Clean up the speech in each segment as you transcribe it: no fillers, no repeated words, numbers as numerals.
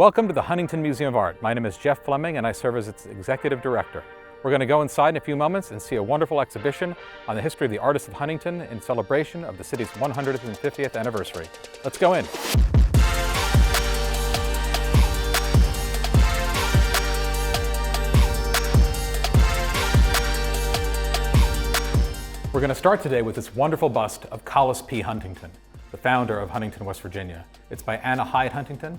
Welcome to the Huntington Museum of Art. My name is Jeff Fleming and I serve as its executive director. We're going to go inside in a few moments and see a wonderful exhibition on the history of the artists of Huntington in celebration of the city's 150th anniversary. Let's go in. We're going to start today with this wonderful bust of Collis P. Huntington, the founder of Huntington, West Virginia. It's by Anna Hyde Huntington.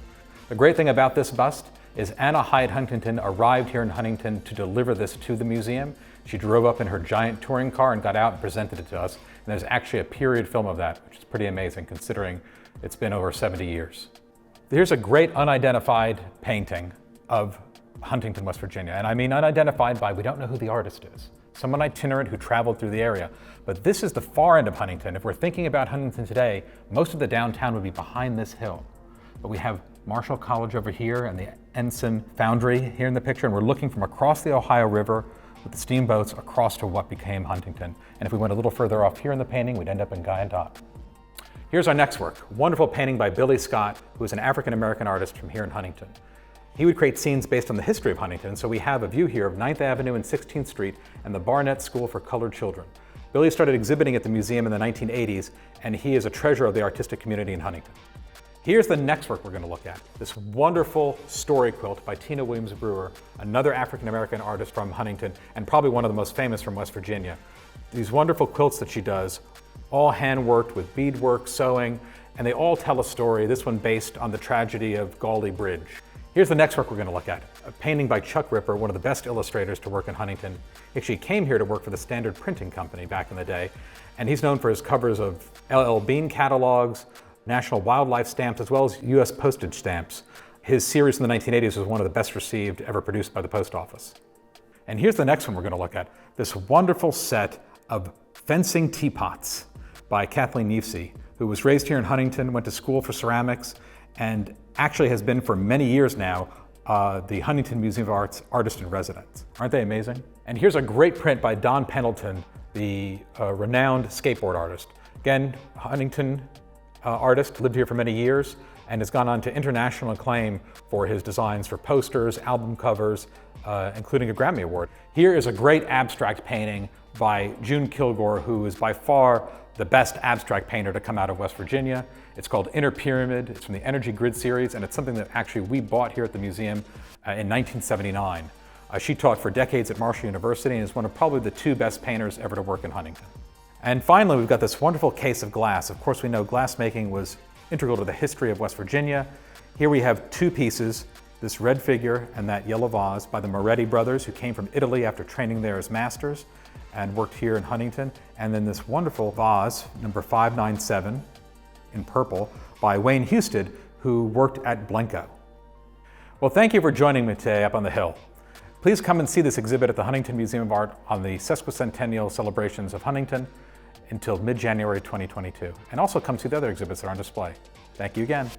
The great thing about this bust is Anna Hyde Huntington arrived here in Huntington to deliver this to the museum. She drove up in her giant touring car and got out and presented it to us. And there's actually a period film of that, which is pretty amazing considering it's been over 70 years. Here's a great unidentified painting of Huntington, West Virginia. And I mean unidentified by we don't know who the artist is. Someone itinerant who traveled through the area. But this is the far end of Huntington. If we're thinking about Huntington today, most of the downtown would be behind this hill. But we have Marshall College over here and the Ensign Foundry here in the picture, and we're looking from across the Ohio River with the steamboats across to what became Huntington. And if we went a little further off here in the painting, we'd end up in Guyandotte. Here's our next work, a wonderful painting by Billy Scott, who is an African-American artist from here in Huntington. He would create scenes based on the history of Huntington, so we have a view here of 9th Avenue and 16th Street and the Barnett School for Colored Children. Billy started exhibiting at the museum in the 1980s, and he is a treasure of the artistic community in Huntington. Here's the next work we're going to look at, this wonderful story quilt by Tina Williams Brewer, another African-American artist from Huntington, and probably one of the most famous from West Virginia. These wonderful quilts that she does, all hand-worked with beadwork, sewing, and they all tell a story, this one based on the tragedy of Gauley Bridge. Here's the next work we're going to look at, a painting by Chuck Ripper, one of the best illustrators to work in Huntington. He actually came here to work for the Standard Printing Company back in the day, and he's known for his covers of L.L. Bean catalogs, National Wildlife stamps, as well as U.S. postage stamps. His series in the 1980s was one of the best received ever produced by the post office. And here's the next one we're going to look at, this wonderful set of fencing teapots by Kathleen Neavesi, who was raised here in Huntington, went to school for ceramics, and actually has been for many years now the Huntington Museum of Art's artist in residence. Aren't they amazing? And here's a great print by Don Pendleton, the renowned skateboard artist. Again, Huntington artist, lived here for many years, and has gone on to international acclaim for his designs for posters, album covers, including a Grammy Award. Here is a great abstract painting by June Kilgore, who is by far the best abstract painter to come out of West Virginia. It's called Inner Pyramid. It's from the Energy Grid series, and it's something that actually we bought here at the museum in 1979. She taught for decades at Marshall University and is one of probably the two best painters ever to work in Huntington. And finally, we've got this wonderful case of glass. Of course, we know glassmaking was integral to the history of West Virginia. Here we have two pieces, this red figure and that yellow vase by the Moretti brothers, who came from Italy after training there as masters and worked here in Huntington. And then this wonderful vase, number 597 in purple, by Wayne Husted, who worked at Blenko. Well, thank you for joining me today up on the Hill. Please come and see this exhibit at the Huntington Museum of Art on the Sesquicentennial celebrations of Huntington until mid-January 2022. And also come see the other exhibits that are on display. Thank you again.